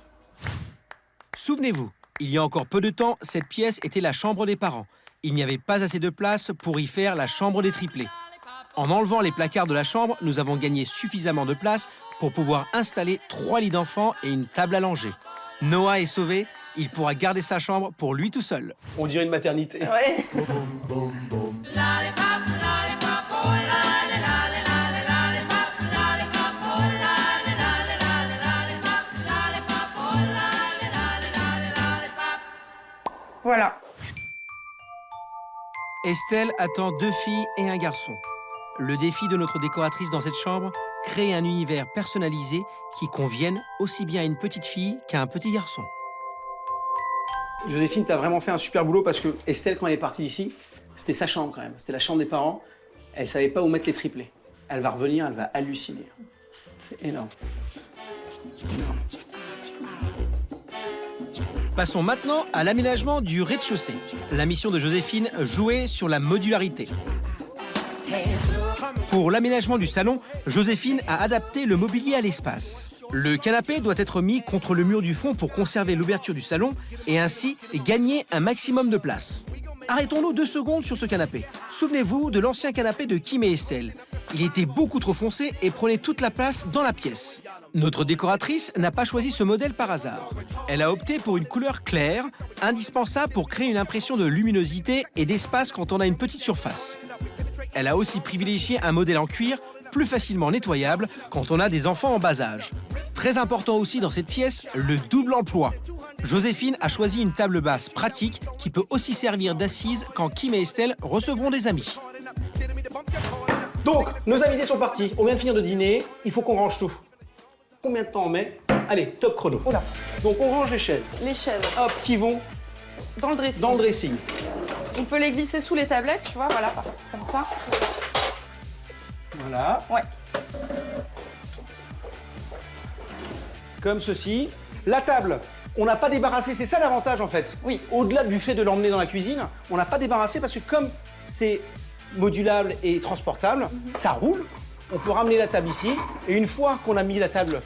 [SPEAKER 1] Souvenez-vous, il y a encore peu de temps, cette pièce était la chambre des parents. Il n'y avait pas assez de place pour y faire la chambre des triplés. En enlevant les placards de la chambre, nous avons gagné suffisamment de place pour pouvoir installer 3 lits d'enfants et une table à langer. Noah est sauvé, il pourra garder sa chambre pour lui tout seul.
[SPEAKER 5] On dirait une maternité.
[SPEAKER 3] Ouais. Voilà.
[SPEAKER 1] Estelle attend 2 filles et un garçon. Le défi de notre décoratrice dans cette chambre, créer un univers personnalisé qui convienne aussi bien à une petite fille qu'à un petit garçon.
[SPEAKER 5] Joséphine, tu as vraiment fait un super boulot parce que Estelle, quand elle est partie d'ici, c'était sa chambre quand même. C'était la chambre des parents. Elle savait pas où mettre les triplés. Elle va revenir, elle va halluciner. C'est énorme.
[SPEAKER 1] Passons maintenant à l'aménagement du rez-de-chaussée. La mission de Joséphine jouait sur la modularité. Pour l'aménagement du salon, Joséphine a adapté le mobilier à l'espace. Le canapé doit être mis contre le mur du fond pour conserver l'ouverture du salon et ainsi gagner un maximum de place. Arrêtons-nous 2 secondes sur ce canapé. Souvenez-vous de l'ancien canapé de Kim et Estelle. Il était beaucoup trop foncé et prenait toute la place dans la pièce. Notre décoratrice n'a pas choisi ce modèle par hasard. Elle a opté pour une couleur claire, indispensable pour créer une impression de luminosité et d'espace quand on a une petite surface. Elle a aussi privilégié un modèle en cuir, plus facilement nettoyable quand on a des enfants en bas âge. Très important aussi dans cette pièce, le double emploi. Joséphine a choisi une table basse pratique qui peut aussi servir d'assise quand Kim et Estelle recevront des amis.
[SPEAKER 5] Donc, nos invités sont partis. On vient de finir de dîner. Il faut qu'on range tout. Combien de temps on met? Allez, top chrono.
[SPEAKER 3] Oula.
[SPEAKER 5] Donc, on range les chaises.
[SPEAKER 3] Les chaises
[SPEAKER 5] Hop, qui vont
[SPEAKER 3] dans le dressing.
[SPEAKER 5] dans le dressing.
[SPEAKER 3] On peut les glisser sous les tablettes, tu vois, voilà, comme ça.
[SPEAKER 5] Voilà.
[SPEAKER 3] Ouais.
[SPEAKER 5] Comme ceci. La table, on n'a pas débarrassé. C'est ça l'avantage, en fait.
[SPEAKER 3] Oui.
[SPEAKER 5] Au-delà du fait de l'emmener dans la cuisine, on n'a pas débarrassé parce que comme c'est modulable et transportable, ça roule. On peut ramener la table ici. Et une fois qu'on a mis la table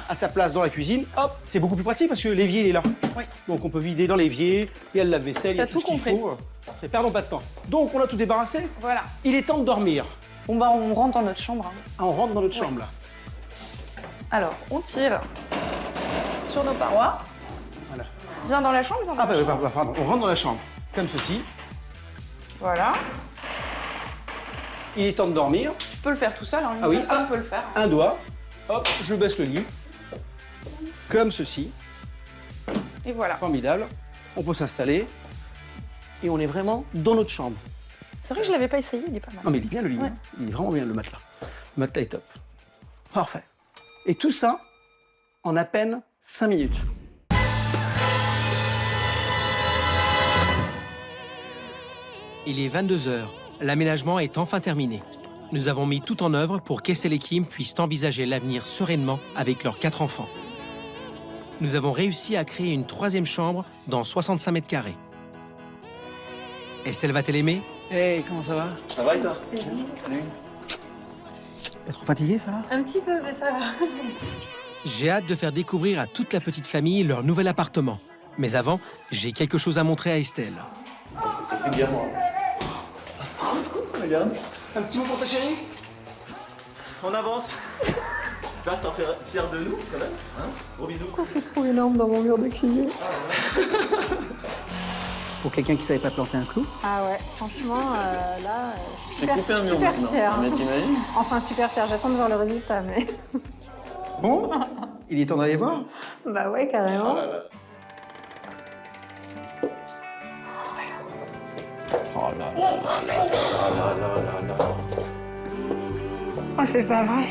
[SPEAKER 5] à sa place dans la cuisine, hop, c'est beaucoup plus pratique parce que l'évier, il est là.
[SPEAKER 3] Oui.
[SPEAKER 5] Donc on peut vider dans l'évier, il y a le lave-vaisselle, il y a
[SPEAKER 3] T'as
[SPEAKER 5] tout
[SPEAKER 3] tout
[SPEAKER 5] ce qu'il
[SPEAKER 3] compris.
[SPEAKER 5] faut. Et perdons pas de temps. Donc on a tout débarrassé.
[SPEAKER 3] Voilà.
[SPEAKER 5] Il est temps de dormir.
[SPEAKER 3] Bon bah on rentre dans notre chambre. hein.
[SPEAKER 5] Ah, on rentre dans notre chambre là.
[SPEAKER 3] Alors, on tire sur nos parois.
[SPEAKER 5] Voilà.
[SPEAKER 3] Bien dans la chambre, bien dans
[SPEAKER 5] Ah
[SPEAKER 3] la chambre.
[SPEAKER 5] pardon, on rentre dans la chambre. Comme ceci.
[SPEAKER 3] Voilà.
[SPEAKER 5] Il est temps de dormir.
[SPEAKER 3] Tu peux le faire tout seul, hein. Une
[SPEAKER 5] Ah oui.
[SPEAKER 3] personne peut le faire.
[SPEAKER 5] Un doigt. Hop, je baisse le lit. Comme ceci.
[SPEAKER 3] Et voilà.
[SPEAKER 5] Formidable. On peut s'installer. Et on est vraiment dans notre chambre.
[SPEAKER 3] C'est vrai que je l'avais pas essayé, il est pas mal.
[SPEAKER 5] Non mais il est bien le lit.
[SPEAKER 3] Ouais.
[SPEAKER 5] hein. Il est vraiment bien le matelas. Le matelas est top. Parfait. Et tout ça en à peine 5 minutes.
[SPEAKER 1] Il est 22h. L'aménagement est enfin terminé. Nous avons mis tout en œuvre pour qu'Estelle et Kim puissent envisager l'avenir sereinement avec leurs 4 enfants. Nous avons réussi à créer une 3e chambre dans 65 mètres carrés. Estelle va-t-elle aimer?
[SPEAKER 5] Hey, comment ça va?
[SPEAKER 2] Ça va et toi?
[SPEAKER 5] T'es trop fatigué, ça va?
[SPEAKER 4] Un petit peu, mais ça va.
[SPEAKER 1] J'ai hâte de faire découvrir à toute la petite famille leur nouvel appartement. Mais avant, j'ai quelque chose à montrer à Estelle.
[SPEAKER 2] C'est bien moi. Regarde.
[SPEAKER 5] Un petit mot pour ta chérie?
[SPEAKER 2] On avance. J'espère que ça en fait fier de nous quand même. Hein, gros bisous.
[SPEAKER 4] C'est trop énorme dans mon mur de cuisine.
[SPEAKER 5] Pour quelqu'un qui savait pas planter un clou.
[SPEAKER 4] Ah ouais, franchement, là,
[SPEAKER 2] J'ai coupé un mur
[SPEAKER 4] super
[SPEAKER 2] maintenant.
[SPEAKER 4] fière.
[SPEAKER 2] Mais t'imagines?
[SPEAKER 4] Enfin, super fière, j'attends de voir le résultat, mais...
[SPEAKER 5] Bon, il est temps d'aller voir.
[SPEAKER 4] Bah ouais, carrément.
[SPEAKER 2] Oh là là là là là là là là.
[SPEAKER 4] Oh, c'est pas vrai.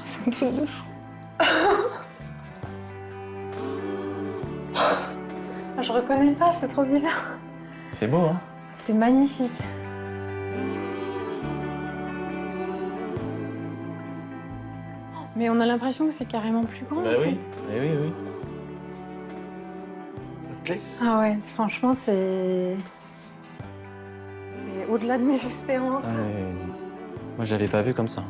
[SPEAKER 4] C'est un truc de fou. Je reconnais pas, c'est trop bizarre.
[SPEAKER 2] C'est beau, hein?
[SPEAKER 4] C'est magnifique. Mais on a l'impression que c'est carrément plus grand.
[SPEAKER 2] Bah
[SPEAKER 4] en
[SPEAKER 2] oui,
[SPEAKER 4] fait.
[SPEAKER 2] oui, oui.
[SPEAKER 5] Ça te plaît?
[SPEAKER 4] Ah ouais, franchement, c'est au-delà de mes espérances.
[SPEAKER 2] Moi, j'avais pas vu comme ça.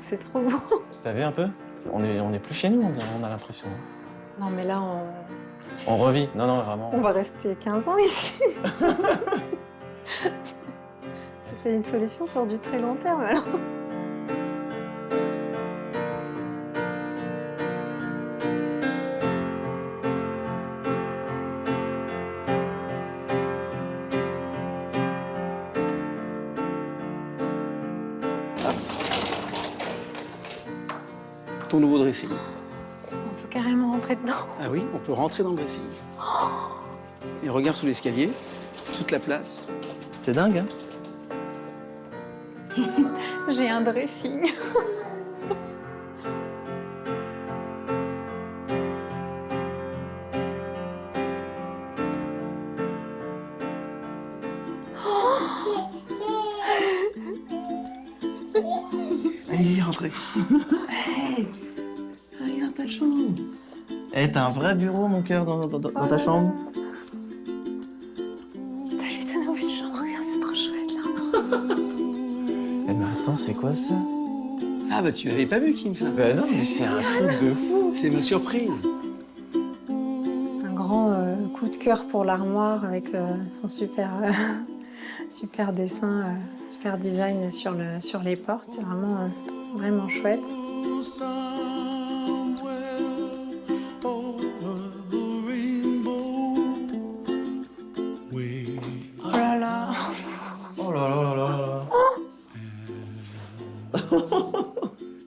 [SPEAKER 4] C'est trop beau.
[SPEAKER 2] T'as vu un peu? On est plus chez nous, on a l'impression.
[SPEAKER 4] Non, mais là,
[SPEAKER 2] On revit. Non, non, vraiment.
[SPEAKER 4] on va rester 15 ans ici. C'est une solution sur du très long terme, alors.
[SPEAKER 5] Ton nouveau dressing.
[SPEAKER 4] On peut carrément rentrer dedans.
[SPEAKER 5] Ah oui, on peut rentrer dans le dressing. Et regarde sous l'escalier, toute la place.
[SPEAKER 2] C'est dingue, hein?
[SPEAKER 4] J'ai un dressing.
[SPEAKER 2] montrer. Hey, regarde ta chambre. Eh, t'as un vrai bureau, mon cœur, dans ta chambre.
[SPEAKER 4] T'as vu ta nouvelle chambre? Regarde, c'est trop chouette là.
[SPEAKER 2] Eh, mais attends, c'est quoi ça?
[SPEAKER 5] Ah bah tu l'avais pas vu, Kim, ça.
[SPEAKER 2] Bah non, mais c'est un truc de fou.
[SPEAKER 5] C'est ma surprise.
[SPEAKER 4] Un grand coup de cœur pour l'armoire avec son super, super dessin, super design sur les portes. C'est vraiment, vraiment chouette. Oh là là.
[SPEAKER 2] Oh là là là là là.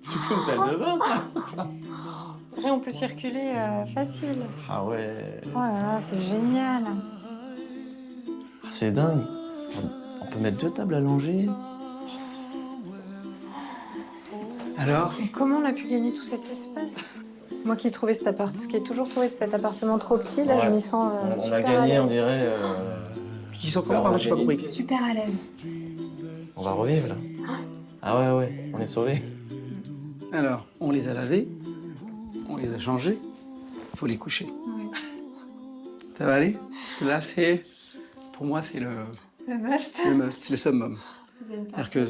[SPEAKER 2] C'est une salle de bain, ça.
[SPEAKER 4] Après, on peut circuler facile.
[SPEAKER 2] Ah ouais.
[SPEAKER 4] Oh là là, c'est génial.
[SPEAKER 2] Ah, c'est dingue. On peut mettre 2 tables allongées.
[SPEAKER 5] Alors?
[SPEAKER 4] Et comment on a pu gagner tout cet espace? Moi qui ai toujours trouvé cet appartement trop petit, là,
[SPEAKER 2] Ouais.
[SPEAKER 4] je m'y sens
[SPEAKER 2] On
[SPEAKER 4] super
[SPEAKER 2] a gagné,
[SPEAKER 4] à
[SPEAKER 2] on
[SPEAKER 4] l'aise.
[SPEAKER 2] dirait.
[SPEAKER 5] Qui sont
[SPEAKER 2] Bah,
[SPEAKER 5] comment,
[SPEAKER 2] on
[SPEAKER 5] pardon,
[SPEAKER 2] a
[SPEAKER 5] j'ai pas
[SPEAKER 2] gagné.
[SPEAKER 5] compris.
[SPEAKER 4] Super à l'aise.
[SPEAKER 2] On va revivre là. Ah ouais, ouais, on est sauvés.
[SPEAKER 5] Alors, on les a lavés, on les a changés, il faut les coucher.
[SPEAKER 4] Oui.
[SPEAKER 5] Ça va aller? Parce que là, c'est... Pour moi, c'est le
[SPEAKER 4] must.
[SPEAKER 5] must, c'est le summum. C'est-à-dire que...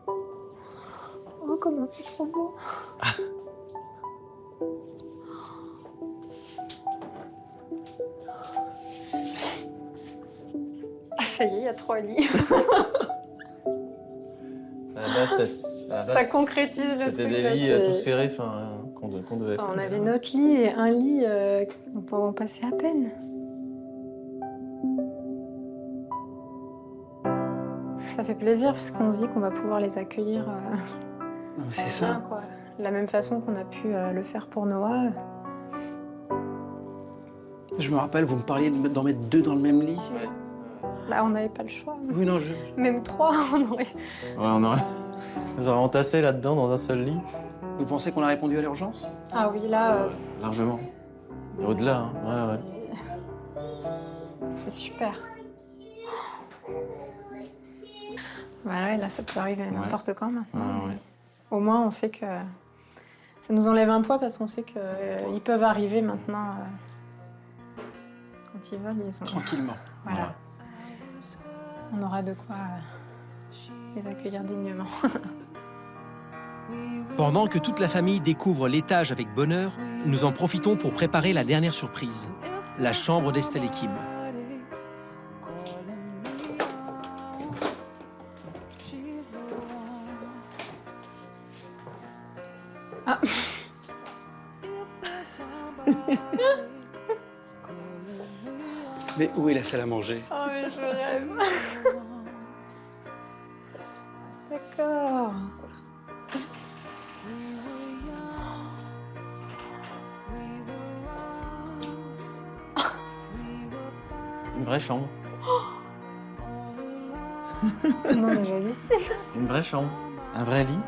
[SPEAKER 4] Oh, comment c'est trop beau. Ah, ça y est, il y a 3 lits.
[SPEAKER 2] À la base,
[SPEAKER 4] Ça concrétise le
[SPEAKER 2] C'était
[SPEAKER 4] truc,
[SPEAKER 2] des
[SPEAKER 4] là,
[SPEAKER 2] lits
[SPEAKER 4] c'est-
[SPEAKER 2] tous serrés, qu'on devait
[SPEAKER 4] Attends,
[SPEAKER 2] faire.
[SPEAKER 4] on avait notre lit et un lit, on peut en passer à peine. Ça fait plaisir parce qu'on se dit qu'on va pouvoir les accueillir
[SPEAKER 5] Non, mais c'est
[SPEAKER 4] bien,
[SPEAKER 5] ça.
[SPEAKER 4] quoi. De la même façon qu'on a pu le faire pour Noah.
[SPEAKER 5] Je me rappelle, vous me parliez d'en mettre 2 dans le même lit.
[SPEAKER 2] Ouais.
[SPEAKER 4] Là, on n'avait pas le choix.
[SPEAKER 5] Oui, non, je...
[SPEAKER 4] Même 3, on aurait...
[SPEAKER 2] Ouais, on aurait entassé là-dedans dans un seul lit.
[SPEAKER 5] Vous pensez qu'on a répondu à l'urgence?
[SPEAKER 4] Ah oui, là...
[SPEAKER 2] Largement. Et au-delà, hein. Ouais, ouais.
[SPEAKER 4] C'est super. Voilà, et là, ça peut arriver n'importe quand maintenant.
[SPEAKER 2] Ouais.
[SPEAKER 4] Au moins, on sait que ça nous enlève un poids parce qu'on sait qu'ils peuvent arriver maintenant. Quand ils veulent, ils ont...
[SPEAKER 5] Tranquillement.
[SPEAKER 4] Voilà. On aura de quoi les accueillir dignement.
[SPEAKER 1] Pendant que toute la famille découvre l'étage avec bonheur, nous en profitons pour préparer la dernière surprise, la chambre d'Estelle et Kim.
[SPEAKER 4] Ah.
[SPEAKER 5] Mais où est la salle à manger?
[SPEAKER 4] Oh, mais je rêve. D'accord.
[SPEAKER 2] Une vraie chambre.
[SPEAKER 4] Non, mais j'hallucine.
[SPEAKER 2] Une vraie chambre. Un vrai lit.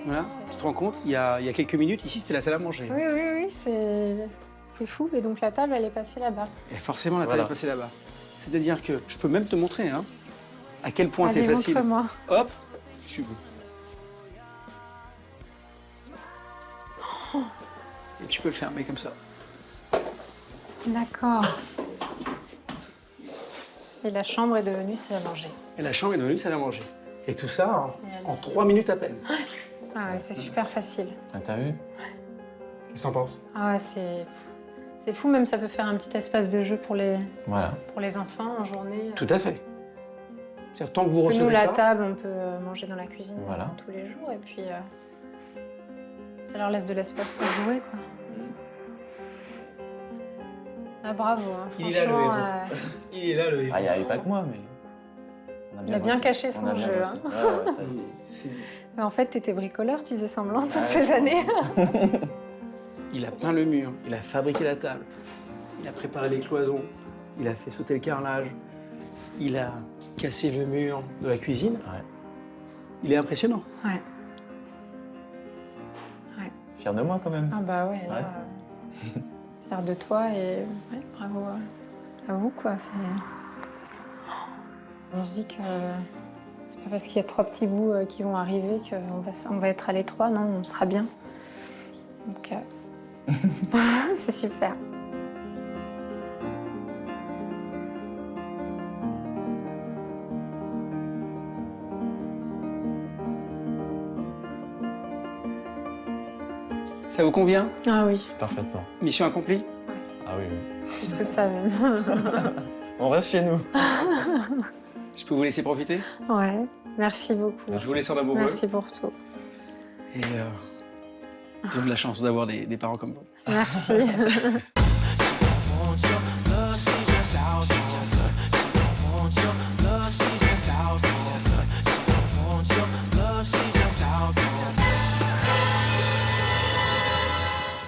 [SPEAKER 5] Voilà, tu te rends compte, il y a quelques minutes, ici, c'était la salle à manger.
[SPEAKER 4] Oui, oui, oui, c'est fou. Et donc la table, elle est passée là-bas.
[SPEAKER 5] Et forcément, la table
[SPEAKER 2] Voilà.
[SPEAKER 5] est passée là-bas. C'est-à-dire que je peux même te montrer hein, à quel point c'est
[SPEAKER 4] Allez,
[SPEAKER 5] facile.
[SPEAKER 4] montre-moi.
[SPEAKER 5] Hop, tu... Et tu peux le fermer comme ça.
[SPEAKER 4] D'accord. Et la chambre est devenue salle à manger.
[SPEAKER 5] Et la chambre est devenue salle à manger. Et tout ça en
[SPEAKER 4] hallucinant.
[SPEAKER 5] 3 minutes à peine.
[SPEAKER 4] Ah ouais, c'est super facile.
[SPEAKER 2] Ah, t'as vu?
[SPEAKER 5] Qu'est-ce que t'en penses?
[SPEAKER 4] Ah ouais, c'est fou, même ça peut faire un petit espace de jeu pour les
[SPEAKER 2] Voilà.
[SPEAKER 4] enfants en journée.
[SPEAKER 5] Tout à fait. C'est-à-dire, tant que vous
[SPEAKER 4] Parce que
[SPEAKER 5] recevez
[SPEAKER 4] nous, la
[SPEAKER 5] pas,
[SPEAKER 4] table, on peut manger dans la cuisine
[SPEAKER 2] Voilà.
[SPEAKER 4] tous les jours. Et puis, ça leur laisse de l'espace pour jouer, quoi. Ah, bravo, hein,
[SPEAKER 5] Il est là, le
[SPEAKER 4] franchement,
[SPEAKER 5] héros. il est là le héros.
[SPEAKER 2] Ah, il n'y avait pas que moi, mais.
[SPEAKER 4] Il a bien
[SPEAKER 2] bossé.
[SPEAKER 4] caché
[SPEAKER 2] On
[SPEAKER 4] son
[SPEAKER 2] a bien
[SPEAKER 4] jeu,
[SPEAKER 2] bossé.
[SPEAKER 4] hein.
[SPEAKER 2] Ouais, ouais, ça y est.
[SPEAKER 5] C'est-
[SPEAKER 4] Mais en fait, t'étais bricoleur, tu faisais semblant toutes
[SPEAKER 2] Ouais,
[SPEAKER 4] ces années.
[SPEAKER 5] Il a peint le mur, il a fabriqué la table, il a préparé les cloisons, il a fait sauter le carrelage, il a cassé le mur de la cuisine.
[SPEAKER 2] Ouais.
[SPEAKER 5] Il est impressionnant.
[SPEAKER 4] Ouais.
[SPEAKER 2] Fier de moi quand même.
[SPEAKER 4] Ah bah ouais, là,
[SPEAKER 2] Ouais.
[SPEAKER 4] Fière de toi et ouais, bravo à vous, quoi. On se dit que c'est pas parce qu'il y a 3 petits bouts qui vont arriver qu'on va être à l'étroit, non, on sera bien. Donc, c'est super.
[SPEAKER 5] Ça vous convient?
[SPEAKER 4] Ah oui,
[SPEAKER 2] Parfaitement.
[SPEAKER 5] Mission accomplie?
[SPEAKER 2] Ah oui, oui.
[SPEAKER 4] plus que ça même.
[SPEAKER 2] On reste chez nous.
[SPEAKER 5] Je peux vous laisser profiter?
[SPEAKER 4] Ouais, merci beaucoup.
[SPEAKER 5] Je vous laisse en amoureux.
[SPEAKER 4] Merci pour tout.
[SPEAKER 5] Et j'ai de la chance d'avoir des parents comme vous.
[SPEAKER 4] Merci.